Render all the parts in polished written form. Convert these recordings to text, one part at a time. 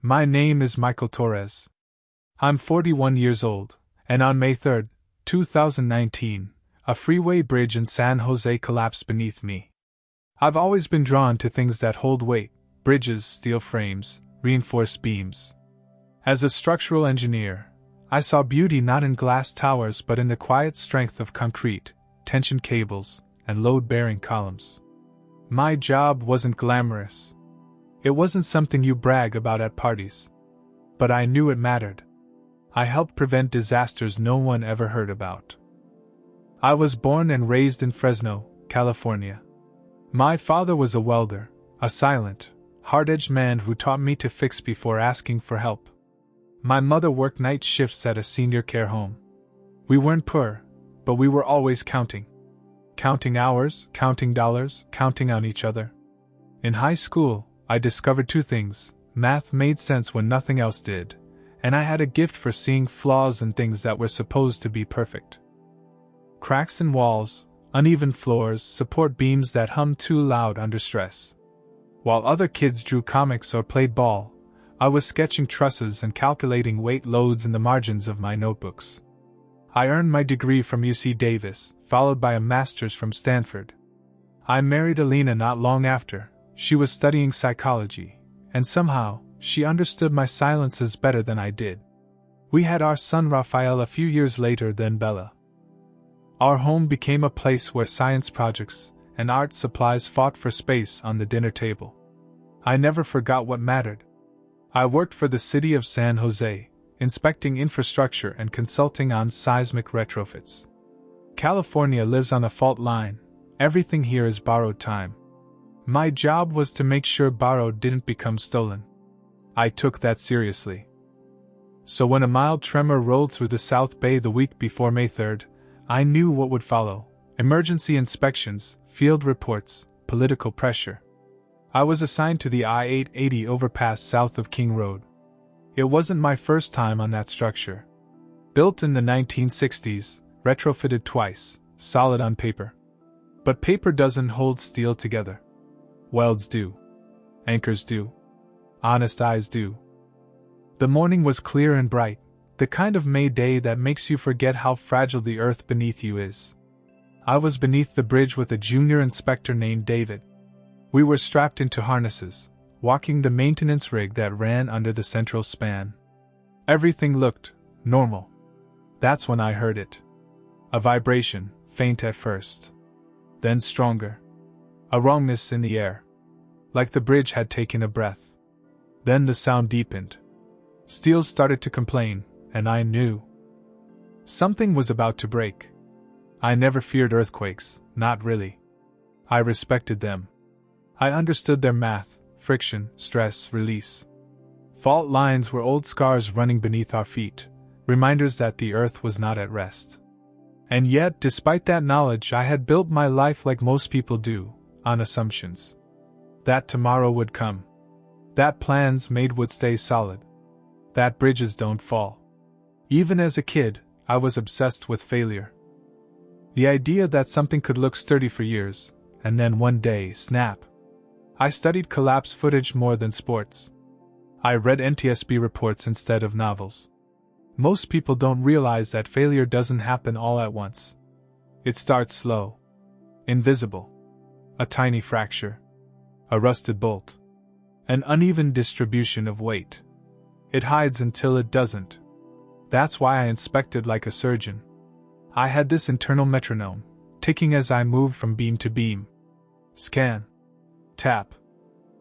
My name is Michael Torres. I'm 41 years old, and on May 3, 2019, a freeway bridge in San-Hose collapsed beneath me. I've always been drawn to things that hold weight: bridges, steel frames, reinforced beams. As a structural engineer, I saw beauty not in glass towers but in the quiet strength of concrete, tension cables, and load-bearing columns. My job wasn't glamorous. It wasn't something you brag about at parties. But I knew it mattered. I helped prevent disasters no one ever heard about. I was born and raised in Fresno, California. My father was a welder, a silent, hard-edged man who taught me to fix before asking for help. My mother worked night shifts at a senior care home. We weren't poor, but we were always counting. Counting hours, counting dollars, counting on each other. In high school, I discovered two things: math made sense when nothing else did, and I had a gift for seeing flaws in things that were supposed to be perfect. Cracks in walls, uneven floors, support beams that hummed too loud under stress. While other kids drew comics or played ball, I was sketching trusses and calculating weight loads in the margins of my notebooks. I earned my degree from UC Davis, followed by a master's from Stanford. I married Alina not long after. She was studying psychology, and somehow, she understood my silences better than I did. We had our son Raphael a few years later, then Bella. Our home became a place where science projects and art supplies fought for space on the dinner table. I never forgot what mattered. I worked for the city of San Jose, inspecting infrastructure and consulting on seismic retrofits. California lives on a fault line. Everything here is borrowed time. My job was to make sure borrowed didn't become stolen. I took that seriously. So when a mild tremor rolled through the South Bay the week before May 3rd, I knew what would follow: emergency inspections, field reports, political pressure. I was assigned to the I-880 overpass south of King Road. It wasn't my first time on that structure. Built in the 1960s, retrofitted twice, solid on paper. But paper doesn't hold steel together. Welds do. Anchors do. Honest eyes do. The morning was clear and bright, the kind of May day that makes you forget how fragile the earth beneath you is. I was beneath the bridge with a junior inspector named David. We were strapped into harnesses, walking the maintenance rig that ran under the central span. Everything looked normal. That's when I heard it. A vibration, faint at first. Then stronger. A wrongness in the air. Like the bridge had taken a breath. Then the sound deepened. Steel started to complain, and I knew something was about to break. I never feared earthquakes, not really. I respected them. I understood their math: friction, stress, release. Fault lines were old scars running beneath our feet, reminders that the earth was not at rest. And yet, despite that knowledge, I had built my life like most people do, on assumptions. That tomorrow would come. That plans made would stay solid. That bridges don't fall. Even as a kid, I was obsessed with failure. The idea that something could look sturdy for years, and then one day, snap. I studied collapse footage more than sports. I read NTSB reports instead of novels. Most people don't realize that failure doesn't happen all at once. It starts slow. Invisible. A tiny fracture. A rusted bolt. An uneven distribution of weight. It hides until it doesn't. That's why I inspected like a surgeon. I had this internal metronome, ticking as I moved from beam to beam. Scan. Tap.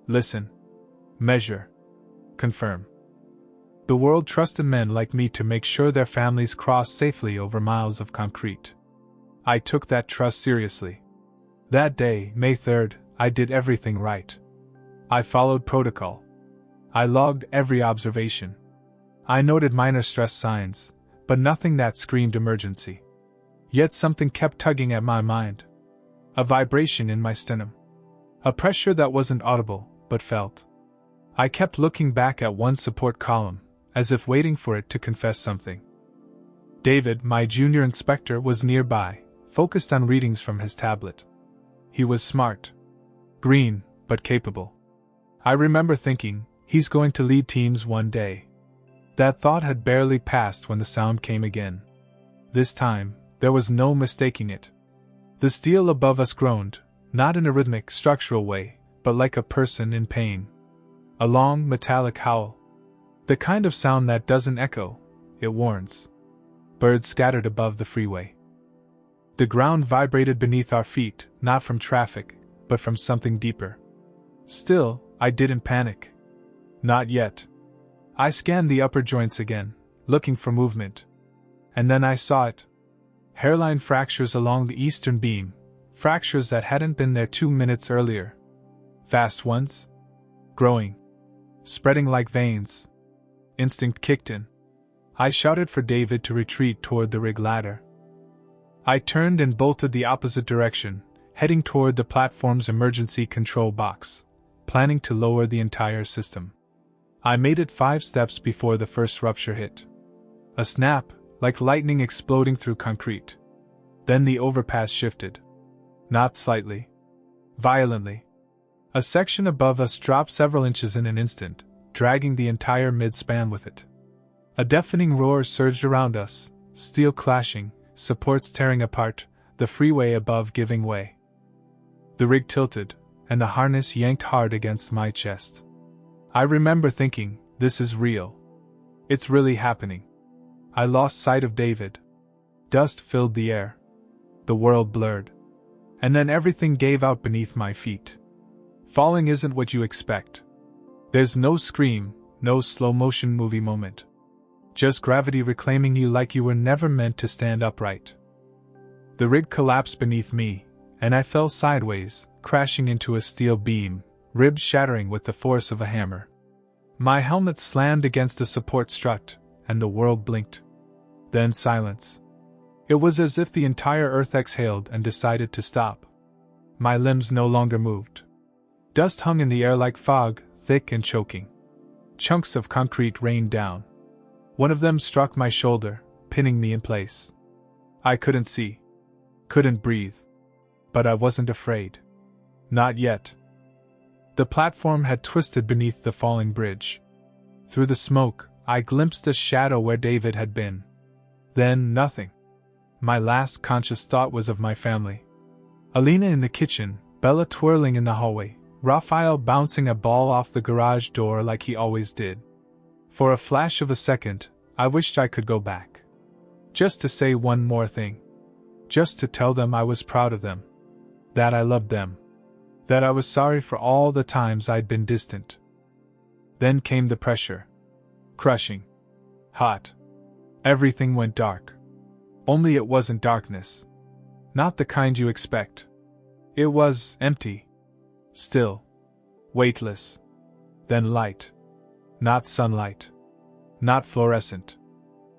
Listen. Measure. Confirm. The world trusted men like me to make sure their families crossed safely over miles of concrete. I took that trust seriously. That day, May 3rd, I did everything right. I followed protocol. I logged every observation. I noted minor stress signs, but nothing that screamed emergency. Yet something kept tugging at my mind. A vibration in my sternum. A pressure that wasn't audible, but felt. I kept looking back at one support column, as if waiting for it to confess something. David, my junior inspector, was nearby, focused on readings from his tablet. He was smart. Green, but capable. I remember thinking, He's going to lead teams one day. That thought had barely passed when the sound came again. This time, there was no mistaking it. The steel above us groaned, not in a rhythmic, structural way, but like a person in pain. A long, metallic howl. The kind of sound that doesn't echo, it warns. Birds scattered above the freeway. The ground vibrated beneath our feet, not from traffic, but from something deeper. Still, I didn't panic. Not yet. I scanned the upper joints again, looking for movement. And then I saw it. Hairline fractures along the eastern beam, fractures that hadn't been there 2 minutes earlier. Fast ones? Growing. Spreading like veins. Instinct kicked in. I shouted for David to retreat toward the rig ladder. I turned and bolted the opposite direction, heading toward the platform's emergency control box, planning to lower the entire system. I made it 5 steps before the first rupture hit. A snap, like lightning exploding through concrete. Then the overpass shifted. Not slightly. Violently. A section above us dropped several inches in an instant, dragging the entire mid-span with it. A deafening roar surged around us, steel clashing, supports tearing apart, the freeway above giving way. The rig tilted, and the harness yanked hard against my chest. I remember thinking, this is real. It's really happening. I lost sight of David. Dust filled the air. The world blurred. And then everything gave out beneath my feet. Falling isn't what you expect. There's no scream, no slow-motion movie moment. Just gravity reclaiming you like you were never meant to stand upright. The rig collapsed beneath me, and I fell sideways, crashing into a steel beam, ribs shattering with the force of a hammer. My helmet slammed against a support strut, and the world blinked. Then silence. It was as if the entire earth exhaled and decided to stop. My limbs no longer moved. Dust hung in the air like fog, thick and choking. Chunks of concrete rained down. One of them struck my shoulder, pinning me in place. I couldn't see. Couldn't breathe. But I wasn't afraid. Not yet. The platform had twisted beneath the falling bridge. Through the smoke, I glimpsed a shadow where David had been. Then nothing. My last conscious thought was of my family. Alina in the kitchen, Bella twirling in the hallway, Raphael bouncing a ball off the garage door like he always did. For a flash of a second, I wished I could go back. Just to say one more thing. Just to tell them I was proud of them. That I loved them. That I was sorry for all the times I'd been distant. Then came the pressure. Crushing. Hot. Everything went dark. Only it wasn't darkness. Not the kind you expect. It was empty. Still. Weightless. Then light. Not sunlight. Not fluorescent.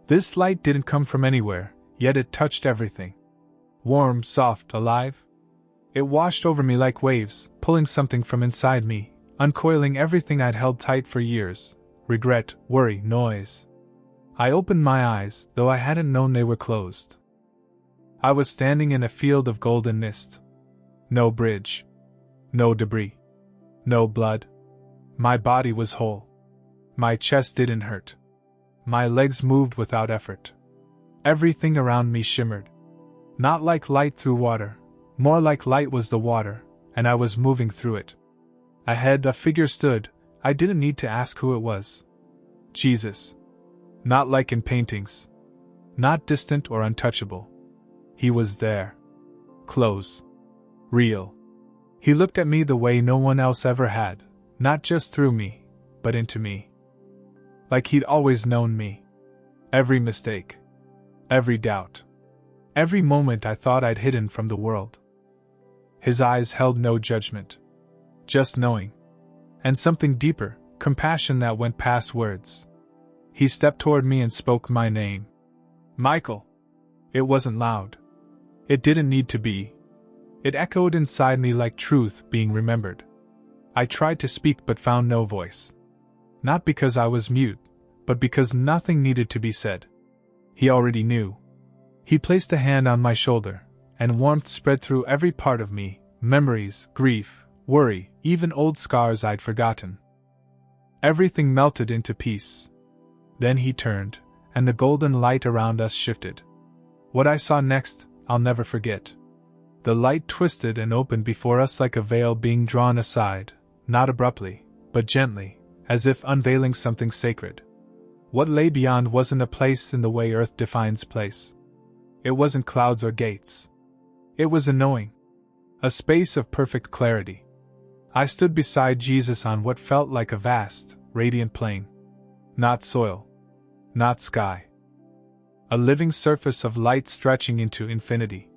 This light didn't come from anywhere, yet it touched everything. Warm, soft, alive. It washed over me like waves, pulling something from inside me, uncoiling everything I'd held tight for years. Regret, worry, noise. I opened my eyes, though I hadn't known they were closed. I was standing in a field of golden mist. No bridge. No debris. No blood. My body was whole. My chest didn't hurt. My legs moved without effort. Everything around me shimmered. Not like light through water, more like light was the water, and I was moving through it. Ahead, a figure stood. I didn't need to ask who it was. Jesus. Not like in paintings. Not distant or untouchable. He was there. Close. Real. He looked at me the way no one else ever had, not just through me, but into me. Like he'd always known me. Every mistake. Every doubt. Every moment I thought I'd hidden from the world. His eyes held no judgment. Just knowing. And something deeper, compassion that went past words. He stepped toward me and spoke my name. Michael. It wasn't loud. It didn't need to be. It echoed inside me like truth being remembered. I tried to speak but found no voice. Not because I was mute, but because nothing needed to be said. He already knew. He placed a hand on my shoulder, and warmth spread through every part of me, memories, grief, worry, even old scars I'd forgotten. Everything melted into peace. Then he turned, and the golden light around us shifted. What I saw next, I'll never forget. The light twisted and opened before us like a veil being drawn aside, not abruptly, but gently, as if unveiling something sacred. What lay beyond wasn't a place in the way Earth defines place. It wasn't clouds or gates. It was a knowing. A space of perfect clarity. I stood beside Jesus on what felt like a vast, radiant plain. Not soil. Not sky. A living surface of light stretching into infinity.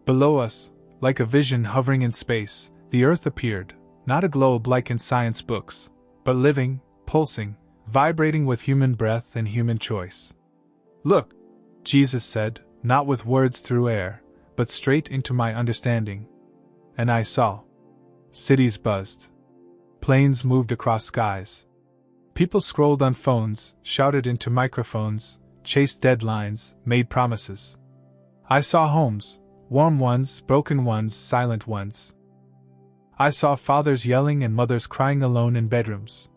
Below us, like a vision hovering in space, the Earth appeared, not a globe like in science books, but living, pulsing, vibrating with human breath and human choice. Look, Jesus said, not with words through air, but straight into my understanding. And I saw. Cities buzzed. Planes moved across skies. People scrolled on phones, shouted into microphones, chased deadlines, made promises. I saw homes, warm ones, broken ones, silent ones. I saw fathers yelling and mothers crying alone in bedrooms.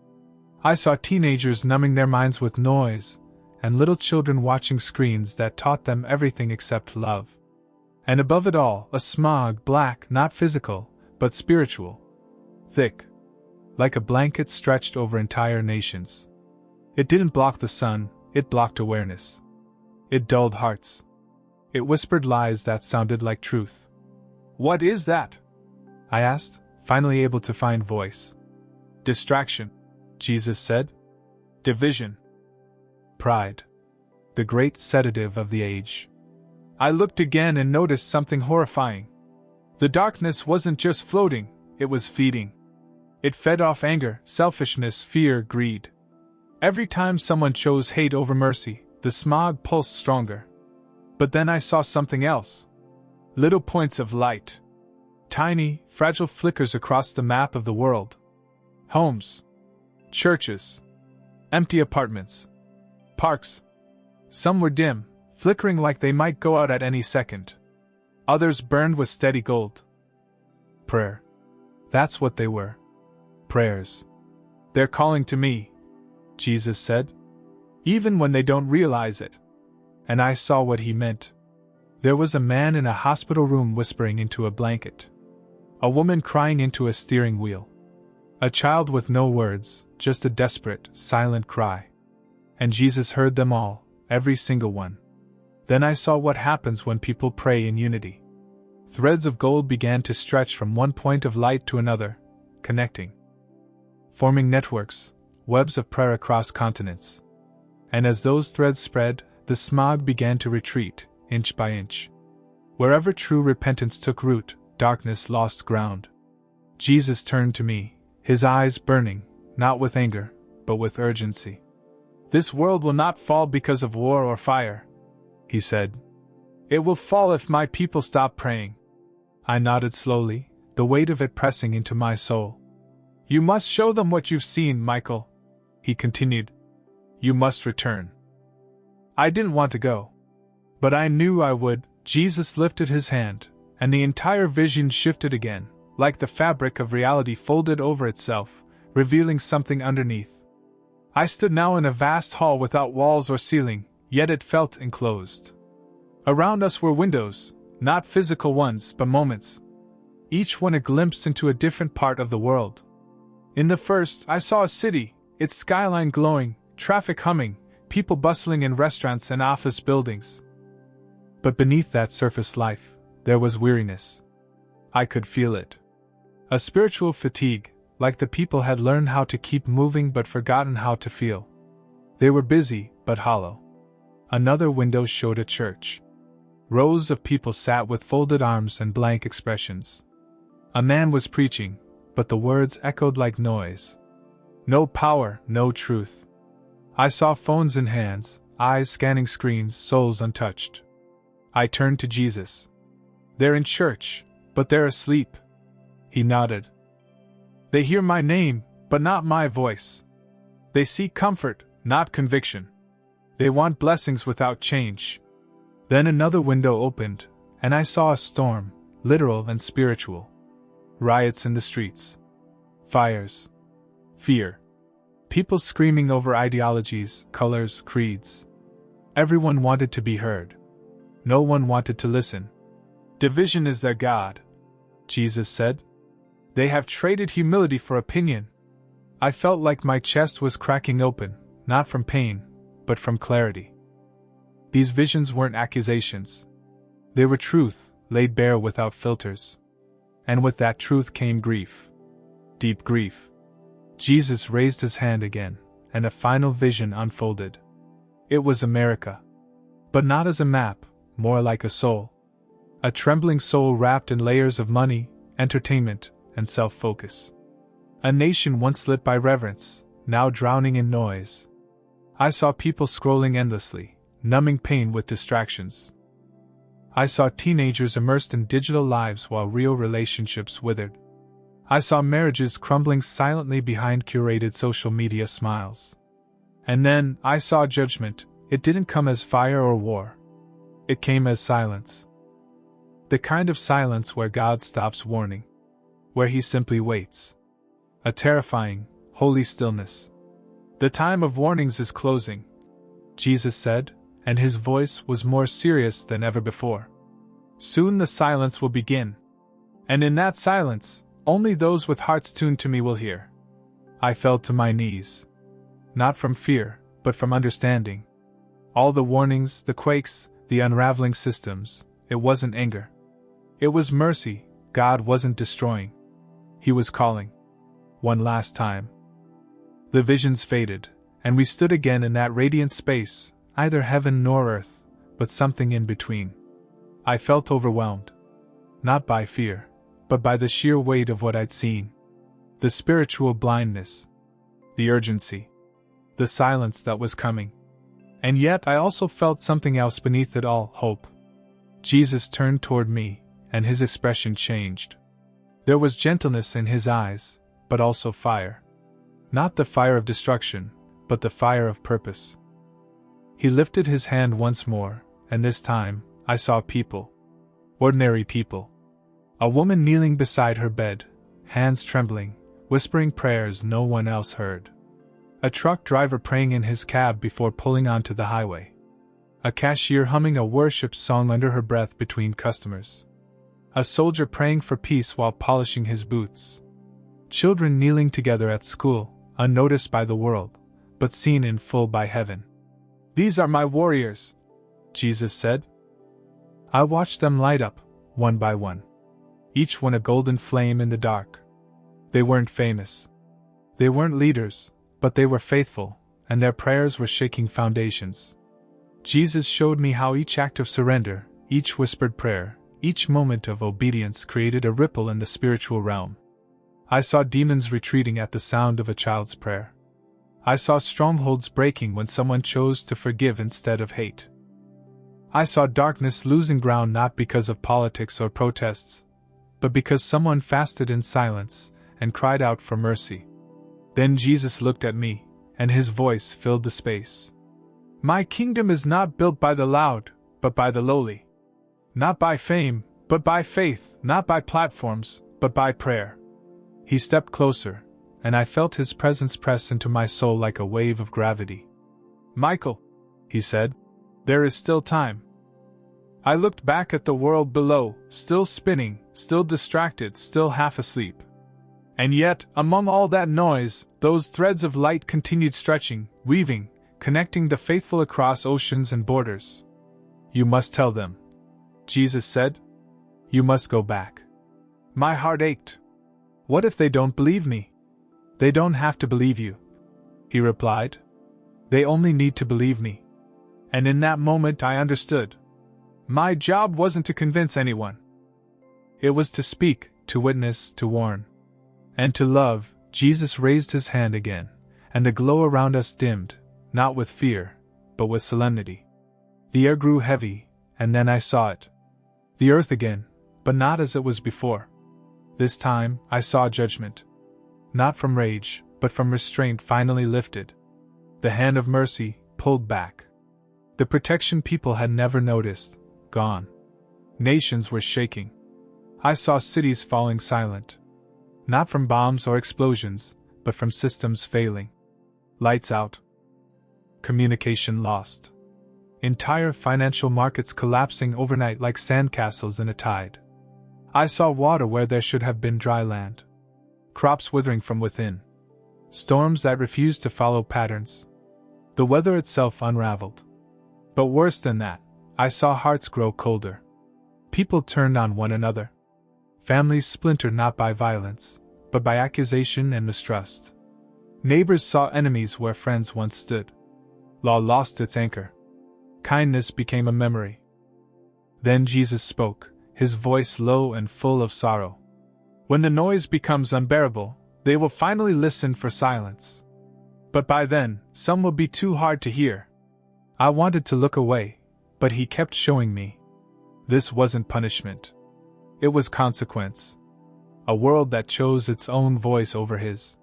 I saw teenagers numbing their minds with noise, and little children watching screens that taught them everything except love. And above it all, a smog, black, not physical, but spiritual. Thick. Like a blanket stretched over entire nations. It didn't block the sun, it blocked awareness. It dulled hearts. It whispered lies that sounded like truth. What is that? I asked, finally able to find voice. Distraction, Jesus said. Division. Pride. The great sedative of the age. I looked again and noticed something horrifying. The darkness wasn't just floating, it was feeding. It fed off anger, selfishness, fear, greed. Every time someone chose hate over mercy, the smog pulsed stronger. But then I saw something else. Little points of light. Tiny, fragile flickers across the map of the world. Homes. Churches. Empty apartments. Parks. Some were dim, flickering like they might go out at any second. Others burned with steady gold. Prayer. That's what they were. Prayers. They're calling to me, Jesus said. Even when they don't realize it. And I saw what he meant. There was a man in a hospital room whispering into a blanket. A woman crying into a steering wheel. A child with no words, just a desperate, silent cry. And Jesus heard them all, every single one. Then I saw what happens when people pray in unity. Threads of gold began to stretch from one point of light to another, connecting. Forming networks, webs of prayer across continents. And as those threads spread, the smog began to retreat, inch by inch. Wherever true repentance took root, darkness lost ground. Jesus turned to me, his eyes burning, not with anger, but with urgency. This world will not fall because of war or fire, he said. It will fall if my people stop praying. I nodded slowly, the weight of it pressing into my soul. You must show them what you've seen, Michael, he continued. You must return. I didn't want to go. But I knew I would. Jesus lifted his hand, and the entire vision shifted again, like the fabric of reality folded over itself, revealing something underneath. I stood now in a vast hall without walls or ceiling, yet it felt enclosed. Around us were windows, not physical ones, but moments. Each one a glimpse into a different part of the world. In the first, I saw a city, its skyline glowing, traffic humming, people bustling in restaurants and office buildings. But beneath that surface life, there was weariness. I could feel it. A spiritual fatigue, like the people had learned how to keep moving but forgotten how to feel. They were busy, but hollow. Another window showed a church. Rows of people sat with folded arms and blank expressions. A man was preaching, but the words echoed like noise. No power, no truth. I saw phones in hands, eyes scanning screens, souls untouched. I turned to Jesus. They're in church, but they're asleep. He nodded. They hear my name, but not my voice. They seek comfort, not conviction. They want blessings without change. Then another window opened, and I saw a storm, literal and spiritual. Riots in the streets. Fires. Fear. People screaming over ideologies, colors, creeds. Everyone wanted to be heard. No one wanted to listen. Division is their God, Jesus said. They have traded humility for opinion. I felt like my chest was cracking open, not from pain, but from clarity. These visions weren't accusations. They were truth, laid bare without filters. And with that truth came grief. Deep grief. Jesus raised his hand again, and a final vision unfolded. It was America. But not as a map, more like a soul. A trembling soul wrapped in layers of money, entertainment, and self-focus. A nation once lit by reverence, now drowning in noise. I saw people scrolling endlessly, numbing pain with distractions. I saw teenagers immersed in digital lives while real relationships withered. I saw marriages crumbling silently behind curated social media smiles. And then, I saw judgment. It didn't come as fire or war. It came as silence. The kind of silence where God stops warning. Where he simply waits. A terrifying, holy stillness. The time of warnings is closing, Jesus said, and his voice was more serious than ever before. Soon the silence will begin. And in that silence, only those with hearts tuned to me will hear. I fell to my knees. Not from fear, but from understanding. All the warnings, the quakes, the unraveling systems, it wasn't anger. It was mercy. God wasn't destroying. He was calling. One last time. The visions faded, and we stood again in that radiant space, neither heaven nor earth, but something in between. I felt overwhelmed. Not by fear, but by the sheer weight of what I'd seen. The spiritual blindness. The urgency. The silence that was coming. And yet I also felt something else beneath it all, hope. Jesus turned toward me, and his expression changed. There was gentleness in his eyes, but also fire. Not the fire of destruction, but the fire of purpose. He lifted his hand once more, and this time, I saw people. Ordinary people. A woman kneeling beside her bed, hands trembling, whispering prayers no one else heard. A truck driver praying in his cab before pulling onto the highway. A cashier humming a worship song under her breath between customers. A soldier praying for peace while polishing his boots. Children kneeling together at school, unnoticed by the world, but seen in full by heaven. These are my warriors, Jesus said. I watched them light up, one by one. Each one a golden flame in the dark. They weren't famous. They weren't leaders, but they were faithful, and their prayers were shaking foundations. Jesus showed me how each act of surrender, each whispered prayer, each moment of obedience created a ripple in the spiritual realm. I saw demons retreating at the sound of a child's prayer. I saw strongholds breaking when someone chose to forgive instead of hate. I saw darkness losing ground not because of politics or protests, but because someone fasted in silence and cried out for mercy. Then Jesus looked at me, and his voice filled the space. My kingdom is not built by the loud, but by the lowly. Not by fame, but by faith, not by platforms, but by prayer. He stepped closer, and I felt his presence press into my soul like a wave of gravity. Michael, he said, there is still time. I looked back at the world below, still spinning, still distracted, still half asleep. And yet, among all that noise, those threads of light continued stretching, weaving, connecting the faithful across oceans and borders. You must tell them, Jesus said. You must go back. My heart ached. What if they don't believe me? They don't have to believe you, he replied. They only need to believe me. And in that moment I understood. My job wasn't to convince anyone. It was to speak, to witness, to warn. And to love. Jesus raised his hand again, and the glow around us dimmed, not with fear, but with solemnity. The air grew heavy, and then I saw it. The earth again, but not as it was before. This time, I saw judgment. Not from rage, but from restraint finally lifted. The hand of mercy, pulled back. The protection people had never noticed, gone. Nations were shaking. I saw cities falling silent. Not from bombs or explosions, but from systems failing. Lights out. Communication lost. Entire financial markets collapsing overnight like sandcastles in a tide. I saw water where there should have been dry land. Crops withering from within. Storms that refused to follow patterns. The weather itself unraveled. But worse than that, I saw hearts grow colder. People turned on one another. Families splintered not by violence, but by accusation and mistrust. Neighbors saw enemies where friends once stood. Law lost its anchor. Kindness became a memory. Then Jesus spoke, his voice low and full of sorrow. When the noise becomes unbearable, they will finally listen for silence. But by then, some will be too hard to hear. I wanted to look away, but he kept showing me. This wasn't punishment. It was consequence. A world that chose its own voice over his.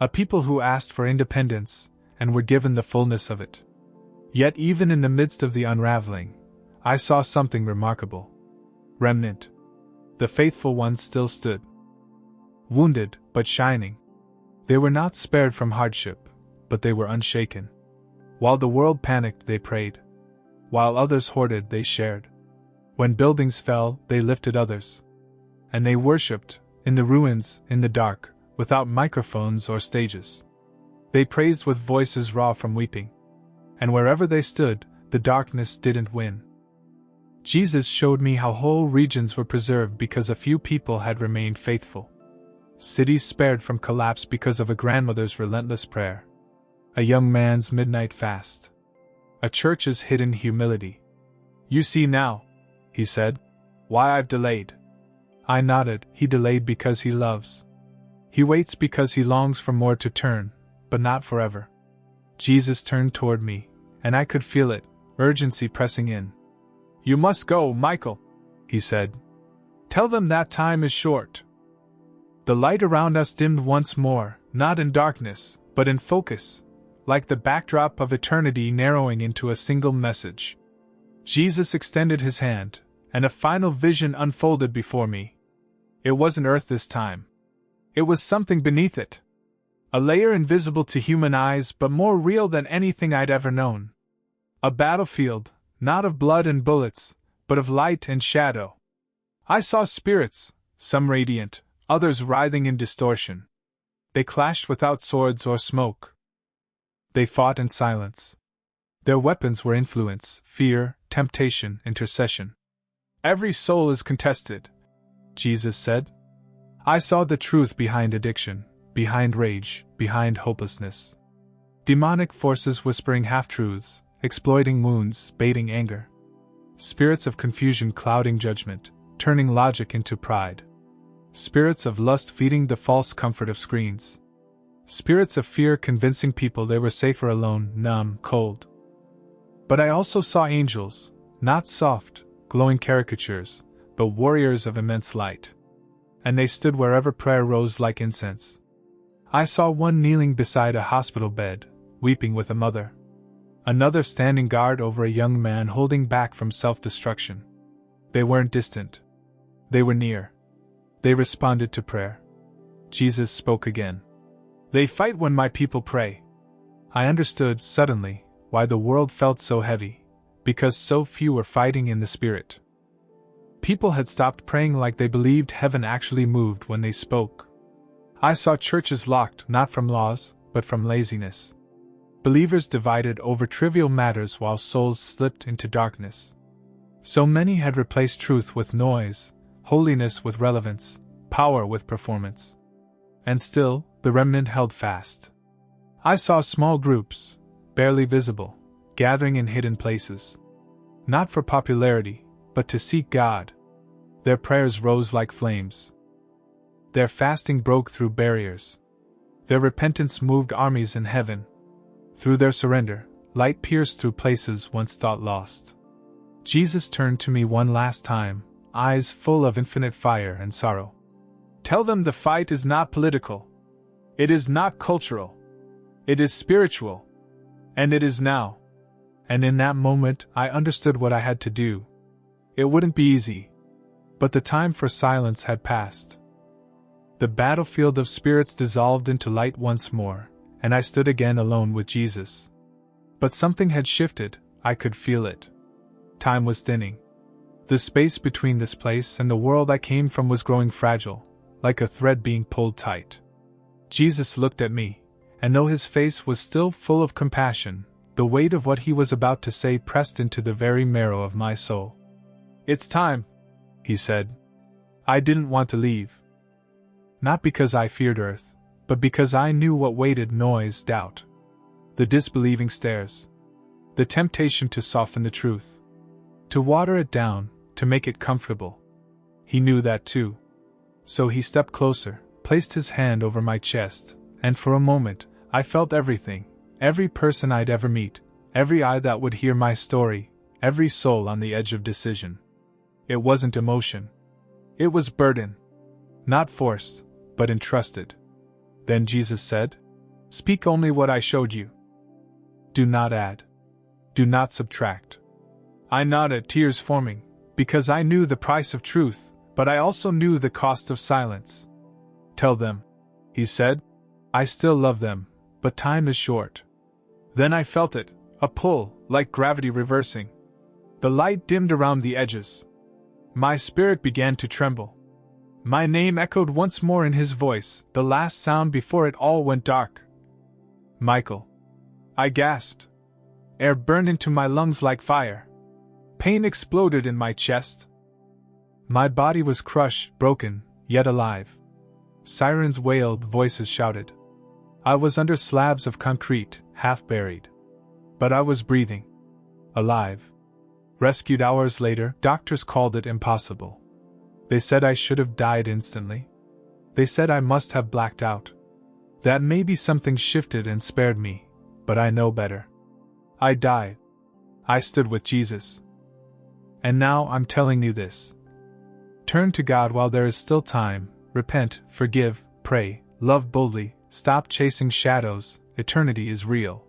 A people who asked for independence, and were given the fullness of it. Yet even in the midst of the unraveling, I saw something remarkable. Remnant. The faithful ones still stood. Wounded, but shining. They were not spared from hardship, but they were unshaken. While the world panicked, they prayed. While others hoarded, they shared. When buildings fell, they lifted others. And they worshipped, in the ruins, in the dark, without microphones or stages. They praised with voices raw from weeping. And wherever they stood, the darkness didn't win. Jesus showed me how whole regions were preserved because a few people had remained faithful. Cities spared from collapse because of a grandmother's relentless prayer. A young man's midnight fast. A church's hidden humility. You see now, he said, why I've delayed. I nodded. He delayed because he loves. He waits because he longs for more to turn, but not forever. Jesus turned toward me, and I could feel it, urgency pressing in. You must go, Michael, he said. Tell them that time is short. The light around us dimmed once more, not in darkness, but in focus, like the backdrop of eternity narrowing into a single message. Jesus extended his hand, and a final vision unfolded before me. It wasn't earth this time. It was something beneath it. A layer invisible to human eyes but more real than anything I'd ever known. A battlefield, not of blood and bullets, but of light and shadow. I saw spirits, some radiant, others writhing in distortion. They clashed without swords or smoke. They fought in silence. Their weapons were influence, fear, temptation, intercession. Every soul is contested, Jesus said. I saw the truth behind addiction, behind rage, behind hopelessness. Demonic forces whispering half-truths, exploiting wounds, baiting anger. Spirits of confusion clouding judgment, turning logic into pride. Spirits of lust feeding the false comfort of screens. Spirits of fear convincing people they were safer alone, numb, cold. But I also saw angels, not soft, glowing caricatures, but warriors of immense light. And they stood wherever prayer rose like incense. I saw one kneeling beside a hospital bed, weeping with a mother. Another standing guard over a young man holding back from self-destruction. They weren't distant. They were near. They responded to prayer. Jesus spoke again. They fight when my people pray. I understood, suddenly, why the world felt so heavy, because so few were fighting in the spirit. People had stopped praying like they believed heaven actually moved when they spoke. I saw churches locked not from laws, but from laziness. Believers divided over trivial matters while souls slipped into darkness. So many had replaced truth with noise, holiness with relevance, power with performance. And still, the remnant held fast. I saw small groups, barely visible, gathering in hidden places. Not for popularity, but to seek God. Their prayers rose like flames. Their fasting broke through barriers. Their repentance moved armies in heaven. Through their surrender, light pierced through places once thought lost. Jesus turned to me one last time, eyes full of infinite fire and sorrow. Tell them the fight is not political. It is not cultural. It is spiritual. And it is now. And in that moment, I understood what I had to do. It wouldn't be easy. But the time for silence had passed. The battlefield of spirits dissolved into light once more, and I stood again alone with Jesus. But something had shifted, I could feel it. Time was thinning. The space between this place and the world I came from was growing fragile, like a thread being pulled tight. Jesus looked at me, and though his face was still full of compassion, the weight of what he was about to say pressed into the very marrow of my soul. "It's time," he said. I didn't want to leave. Not because I feared earth, but because I knew what waited: noise, doubt. The disbelieving stares. The temptation to soften the truth. To water it down, to make it comfortable. He knew that too. So he stepped closer, placed his hand over my chest, and for a moment, I felt everything, every person I'd ever meet, every eye that would hear my story, every soul on the edge of decision. It wasn't emotion. It was burden. Not forced, but entrusted. Then Jesus said, "Speak only what I showed you. Do not add. Do not subtract." I nodded, tears forming, because I knew the price of truth, but I also knew the cost of silence. "Tell them," he said. "I still love them, but time is short." Then I felt it, a pull, like gravity reversing. The light dimmed around the edges. My spirit began to tremble. My name echoed once more in his voice, the last sound before it all went dark. "Michael." I gasped. Air burned into my lungs like fire. Pain exploded in my chest. My body was crushed, broken, yet alive. Sirens wailed, voices shouted. I was under slabs of concrete, half buried. But I was breathing. Alive. Rescued hours later, doctors called it impossible. They said I should have died instantly. They said I must have blacked out. That maybe something shifted and spared me, but I know better. I died. I stood with Jesus. And now I'm telling you this. Turn to God while there is still time, repent, forgive, pray, love boldly, stop chasing shadows, eternity is real.